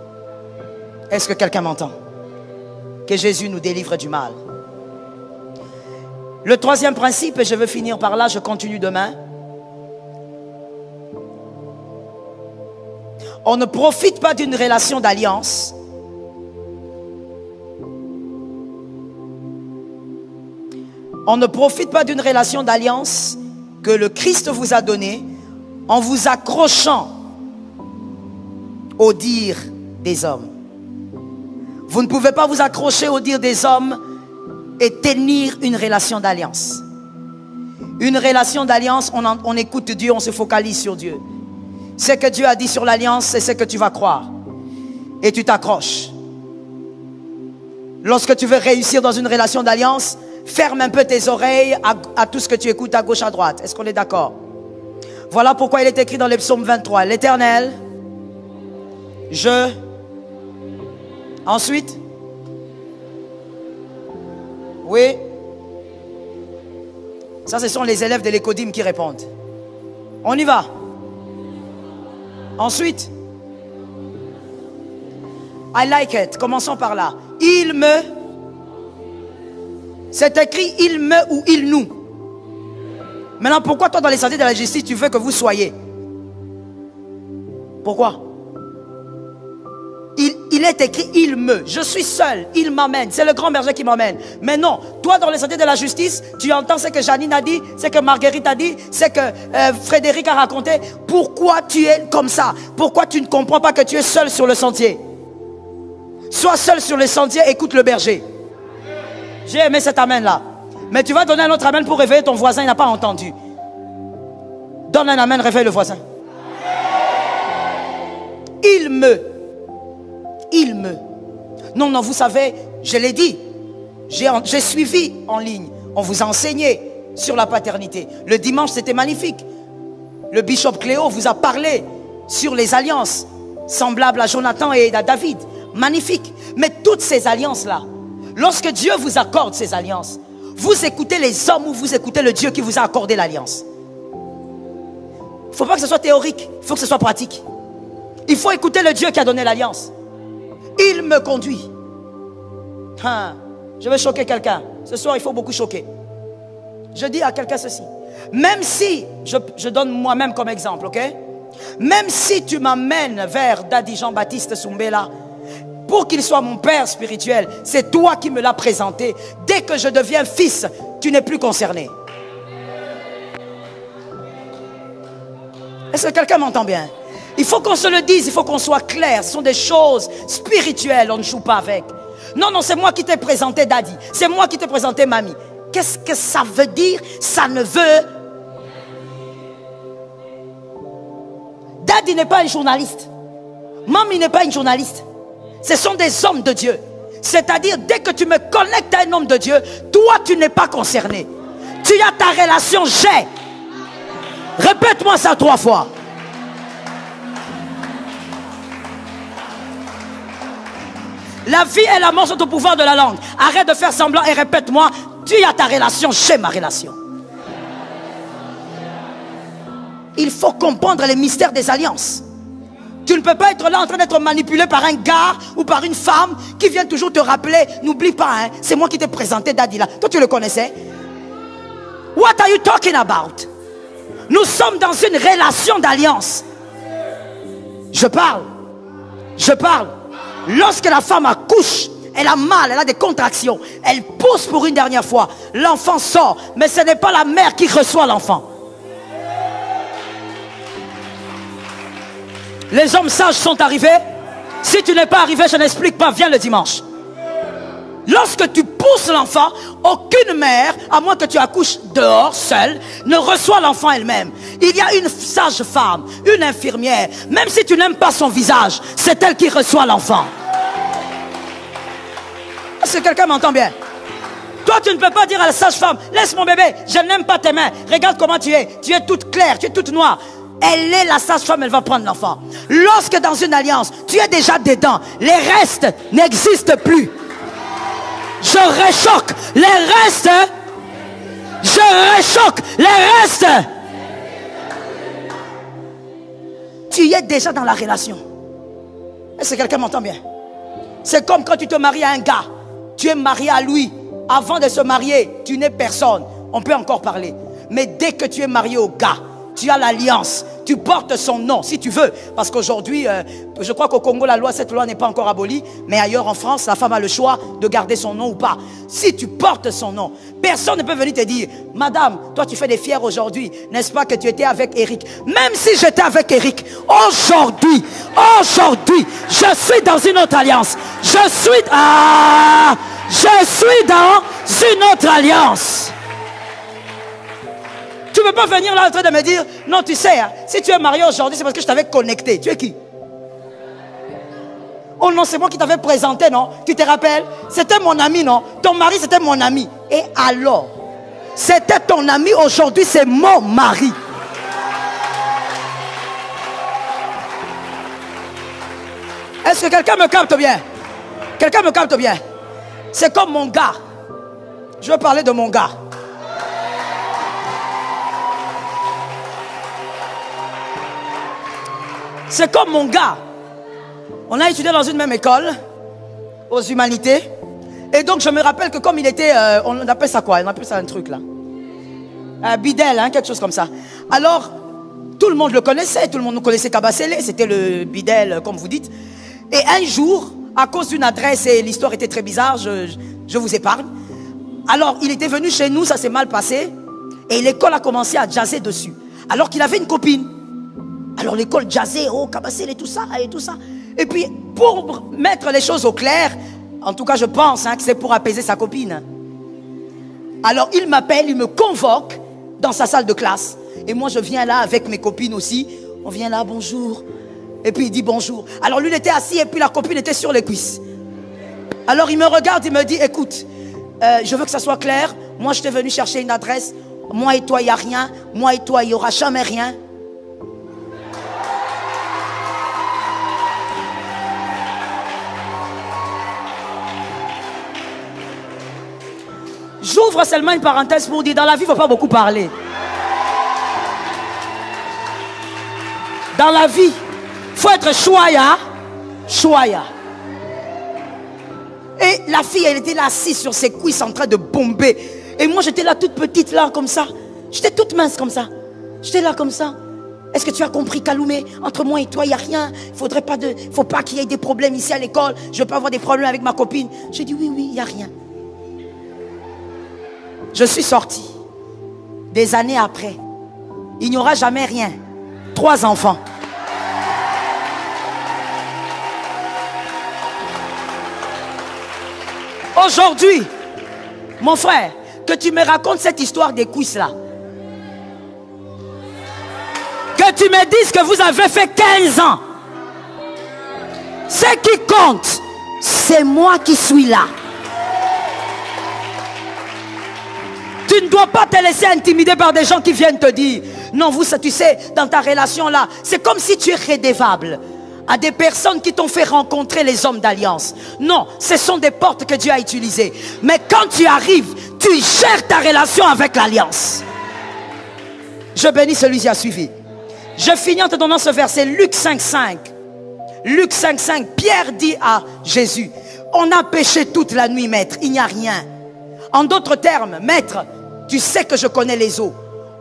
Est-ce que quelqu'un m'entend? Que Jésus nous délivre du mal. Le troisième principe, et je veux finir par là, je continue demain. On ne profite pas d'une relation d'alliance On ne profite pas d'une relation d'alliance que le Christ vous a donnée en vous accrochant au dire des hommes. Vous ne pouvez pas vous accrocher au dire des hommes et tenir une relation d'alliance. Une relation d'alliance, on écoute Dieu, on se focalise sur Dieu. Ce que Dieu a dit sur l'alliance, c'est ce que tu vas croire. Et tu t'accroches. Lorsque tu veux réussir dans une relation d'alliance, ferme un peu tes oreilles à tout ce que tu écoutes à gauche, à droite. Est-ce qu'on est d'accord? Voilà pourquoi il est écrit dans le psaume 23. L'Éternel, Ensuite, oui. Ça, ce sont les élèves de l'Écodim qui répondent. On y va. Ensuite, I like it. Commençons par là. Il me. C'est écrit il me ou il nous. Maintenant, pourquoi toi dans les sentiers de la justice, tu veux que vous soyez? Pourquoi? Il est écrit il me. Je suis seul. Il m'amène. C'est le grand berger qui m'amène. Mais non, toi dans les sentiers de la justice, tu entends ce que Janine a dit, ce que Marguerite a dit, ce que Frédéric a raconté. Pourquoi tu es comme ça? Pourquoi tu ne comprends pas que tu es seul sur le sentier? Sois seul sur le sentier, écoute le berger. J'ai aimé cet amen là. Mais tu vas donner un autre amen pour réveiller ton voisin, il n'a pas entendu. Donne un amen, réveille le voisin. Il me. Non, non, vous savez, je l'ai dit. J'ai suivi en ligne. On vous a enseigné sur la paternité. Le dimanche, c'était magnifique. Le bishop Cléo vous a parlé sur les alliances semblables à Jonathan et à David. Magnifique. Mais toutes ces alliances-là, lorsque Dieu vous accorde ces alliances, vous écoutez les hommes ou vous écoutez le Dieu qui vous a accordé l'alliance. Il ne faut pas que ce soit théorique, il faut que ce soit pratique. Il faut écouter le Dieu qui a donné l'alliance. Il me conduit. Je vais choquer quelqu'un. Ce soir, il faut beaucoup choquer. Je dis à quelqu'un ceci. Même si, je donne moi-même comme exemple, ok? Même si tu m'amènes vers Daddy Jean-Baptiste Soumbela, pour qu'il soit mon père spirituel, c'est toi qui me l'as présenté. Dès que je deviens fils, tu n'es plus concerné. Est-ce que quelqu'un m'entend bien? Il faut qu'on se le dise, il faut qu'on soit clair. Ce sont des choses spirituelles, on ne joue pas avec. Non, non, c'est moi qui t'ai présenté Daddy. C'est moi qui t'ai présenté Mamie. Qu'est-ce que ça veut dire? Ça ne veut... Daddy n'est pas un journaliste. Mamie n'est pas une journaliste. Ce sont des hommes de Dieu. C'est-à-dire, dès que tu me connectes à un homme de Dieu, toi, tu n'es pas concerné. Tu as ta relation, j'ai. Répète-moi ça 3 fois. La vie et la mort sont au pouvoir de la langue. Arrête de faire semblant et répète-moi. Dis à ta relation, j'ai ma relation. Il faut comprendre les mystères des alliances. Tu ne peux pas être là en train d'être manipulé par un gars ou par une femme qui vient toujours te rappeler, n'oublie pas, hein, c'est moi qui t'ai présenté Daddy là. Toi tu le connaissais? What are you talking about? Nous sommes dans une relation d'alliance. Je parle. Lorsque la femme accouche, elle a mal, elle a des contractions, elle pousse pour une dernière fois, l'enfant sort, mais ce n'est pas la mère qui reçoit l'enfant. Les hommes sages sont arrivés. Si tu n'es pas arrivé, je n'explique pas, viens le dimanche. Lorsque tu pousses l'enfant, aucune mère, à moins que tu accouches dehors, seule, ne reçoit l'enfant elle-même. Il y a une sage femme, une infirmière, même si tu n'aimes pas son visage, c'est elle qui reçoit l'enfant. Est-ce que quelqu'un m'entend bien? Toi, tu ne peux pas dire à la sage femme, laisse mon bébé, je n'aime pas tes mains, regarde comment tu es toute claire, tu es toute noire. Elle est la sage-femme, elle va prendre l'enfant. Lorsque dans une alliance, tu es déjà dedans, les restes n'existent plus. Je réchoque les restes. Je réchoque les restes. Tu es déjà dans la relation. Est-ce que quelqu'un m'entend bien? C'est comme quand tu te maries à un gars. Tu es marié à lui. Avant de se marier, tu n'es personne. On peut encore parler. Mais dès que tu es marié au gars, tu as l'alliance, tu portes son nom si tu veux. Parce qu'aujourd'hui, je crois qu'au Congo, cette loi n'est pas encore abolie. Mais ailleurs en France, la femme a le choix de garder son nom ou pas. Si tu portes son nom, personne ne peut venir te dire, madame, toi tu fais des fiers aujourd'hui. N'est-ce pas que tu étais avec Eric? Même si j'étais avec Eric, aujourd'hui, je suis dans une autre alliance. Je suis dans une autre alliance. Tu ne peux pas venir là en train de me dire, non tu sais, hein, si tu es marié aujourd'hui, c'est parce que je t'avais connecté. Tu es qui? Oh non, c'est moi qui t'avais présenté, non? Tu te rappelles? C'était mon ami, non? Ton mari, c'était mon ami. Et alors? C'était ton ami, aujourd'hui, c'est mon mari. Est-ce que quelqu'un me capte bien? Quelqu'un me capte bien? C'est comme mon gars. Je veux parler de mon gars. C'est comme mon gars. On a étudié dans une même école, aux humanités. Et donc je me rappelle que comme il était, on appelle ça quoi? On appelle ça un truc là. Bidel, hein, quelque chose comme ça. Alors, tout le monde le connaissait, tout le monde nous connaissait Kabasele, c'était le Bidel, comme vous dites. Et un jour, à cause d'une adresse, et l'histoire était très bizarre, je vous épargne. Alors, il était venu chez nous, ça s'est mal passé. Et l'école a commencé à jazzer dessus. Alors qu'il avait une copine. Alors l'école jazzait, oh, Kabasele et tout ça, et tout ça. Et puis, pour mettre les choses au clair, en tout cas je pense que c'est pour apaiser sa copine. Alors il m'appelle, il me convoque dans sa salle de classe. Et moi je viens là avec mes copines aussi. On vient là, bonjour. Et puis il dit bonjour. Alors lui il était assis et puis la copine était sur les cuisses. Alors il me regarde, il me dit, écoute, je veux que ça soit clair. Moi je t'ai venu chercher une adresse. Moi et toi il n'y a rien. Moi et toi il n'y aura jamais rien. J'ouvre seulement une parenthèse pour dire, dans la vie, il ne faut pas beaucoup parler. Dans la vie, il faut être choya. Et la fille, elle était là assise sur ses cuisses en train de bomber. Et moi, j'étais là toute petite, là, comme ça. J'étais toute mince comme ça. J'étais là comme ça. Est-ce que tu as compris, Kaloumé? Entre moi et toi, il n'y a rien. Il ne faut pas qu'il y ait des problèmes ici à l'école. Je ne veux pas avoir des problèmes avec ma copine. J'ai dit, oui, il n'y a rien. Je suis sorti. Des années après, il n'y aura jamais rien. 3 enfants. Aujourd'hui, mon frère, que tu me racontes cette histoire des cuisses là. Que tu me dises que vous avez fait 15 ans. Ce qui compte, c'est moi qui suis là. Tu ne dois pas te laisser intimider par des gens qui viennent te dire, non, vous, tu sais, dans ta relation là, c'est comme si tu es redevable à des personnes qui t'ont fait rencontrer les hommes d'alliance. Non, ce sont des portes que Dieu a utilisées. Mais quand tu arrives, tu gères ta relation avec l'alliance. Je bénis celui qui a suivi. Je finis en te donnant ce verset, Luc 5,5. Luc 5,5, Pierre dit à Jésus, on a péché toute la nuit, maître, il n'y a rien. En d'autres termes, maître, tu sais que je connais les eaux.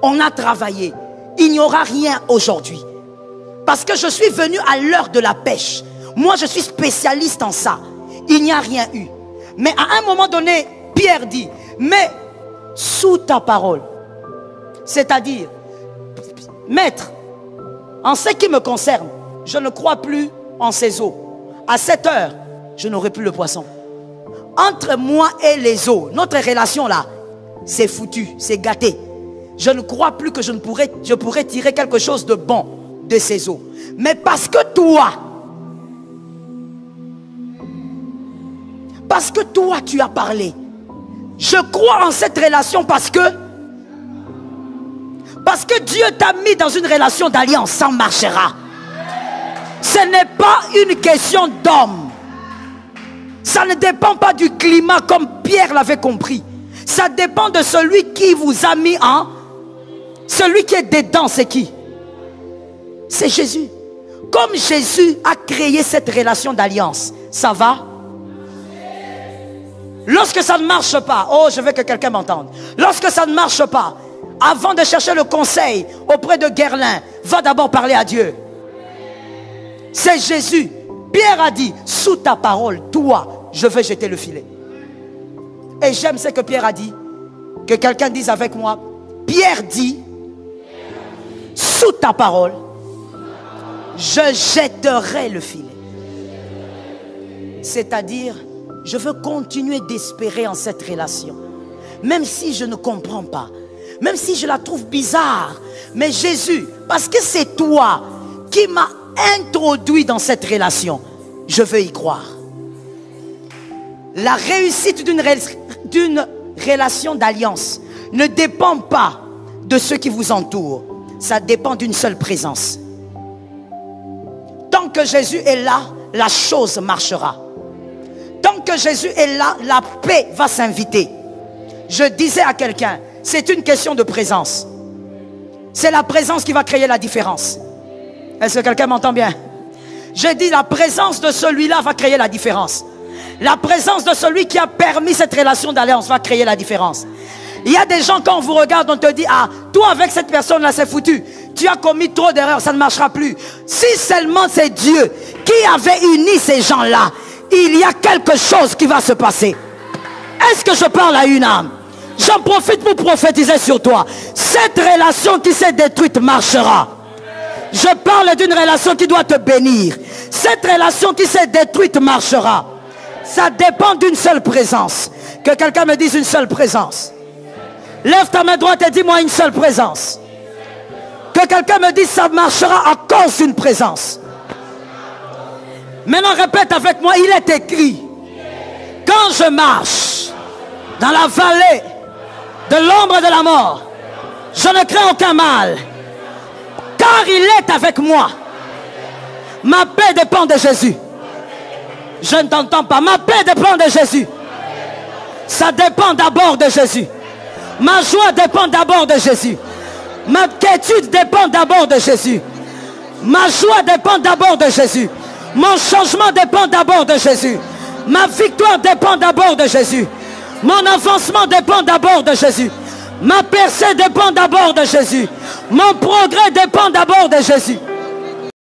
On a travaillé, il n'y aura rien aujourd'hui. Parce que je suis venu à l'heure de la pêche. Moi, je suis spécialiste en ça. Il n'y a rien eu. Mais à un moment donné, Pierre dit, mais sous ta parole. C'est-à-dire, maître, en ce qui me concerne, je ne crois plus en ces eaux. À cette heure, je n'aurai plus le poisson. Entre moi et les eaux, notre relation là, c'est foutu, c'est gâté. Je ne crois plus que je pourrais tirer quelque chose de bon de ces eaux. Mais parce que toi tu as parlé, je crois en cette relation parce que Dieu t'a mis dans une relation d'alliance, ça marchera. Ce n'est pas une question d'homme. Ça ne dépend pas du climat comme Pierre l'avait compris. Ça dépend de celui qui vous a mis en... Celui qui est dedans, c'est qui? C'est Jésus. Comme Jésus a créé cette relation d'alliance, ça va? Lorsque ça ne marche pas, oh, je veux que quelqu'un m'entende. Lorsque ça ne marche pas, avant de chercher le conseil auprès de Guerlain, va d'abord parler à Dieu. C'est Jésus. Pierre a dit, sous ta parole, toi, je vais jeter le filet. Et j'aime ce que Pierre a dit. Que quelqu'un dise avec moi, Pierre dit, sous ta parole, je jetterai le filet. C'est-à-dire, je veux continuer d'espérer en cette relation. Même si je ne comprends pas. Même si je la trouve bizarre. Mais Jésus, parce que c'est toi qui m'as introduit dans cette relation, je veux y croire. La réussite d'une relation d'alliance ne dépend pas de ceux qui vous entourent. Ça dépend d'une seule présence. Tant que Jésus est là, la chose marchera. Tant que Jésus est là, la paix va s'inviter. Je disais à quelqu'un, c'est une question de présence. C'est la présence qui va créer la différence. Est-ce que quelqu'un m'entend bien? J'ai dit la présence de celui-là va créer la différence. La présence de celui qui a permis cette relation d'alliance va créer la différence. Il y a des gens, quand on vous regarde, on te dit, ah, toi avec cette personne-là, c'est foutu. Tu as commis trop d'erreurs, ça ne marchera plus. Si seulement c'est Dieu qui avait uni ces gens-là, il y a quelque chose qui va se passer. Est-ce que je parle à une âme? J'en profite pour prophétiser sur toi. Cette relation qui s'est détruite marchera. Je parle d'une relation qui doit te bénir. Cette relation qui s'est détruite marchera. Ça dépend d'une seule présence. Que quelqu'un me dise une seule présence. Lève ta main droite et dis-moi une seule présence. Que quelqu'un me dise ça marchera à cause d'une présence. Maintenant répète avec moi, il est écrit. Quand je marche dans la vallée de l'ombre de la mort, je ne crains aucun mal. Car il est avec moi. Ma paix dépend de Jésus. Je ne t'entends pas. Ma paix dépend de Jésus. Ça dépend d'abord de Jésus. Ma joie dépend d'abord de Jésus. Ma quiétude dépend d'abord de Jésus. Ma joie dépend d'abord de Jésus. Mon changement dépend d'abord de Jésus. Ma victoire dépend d'abord de Jésus. Mon avancement dépend d'abord de Jésus. Ma percée dépend d'abord de Jésus. Mon progrès dépend d'abord de Jésus.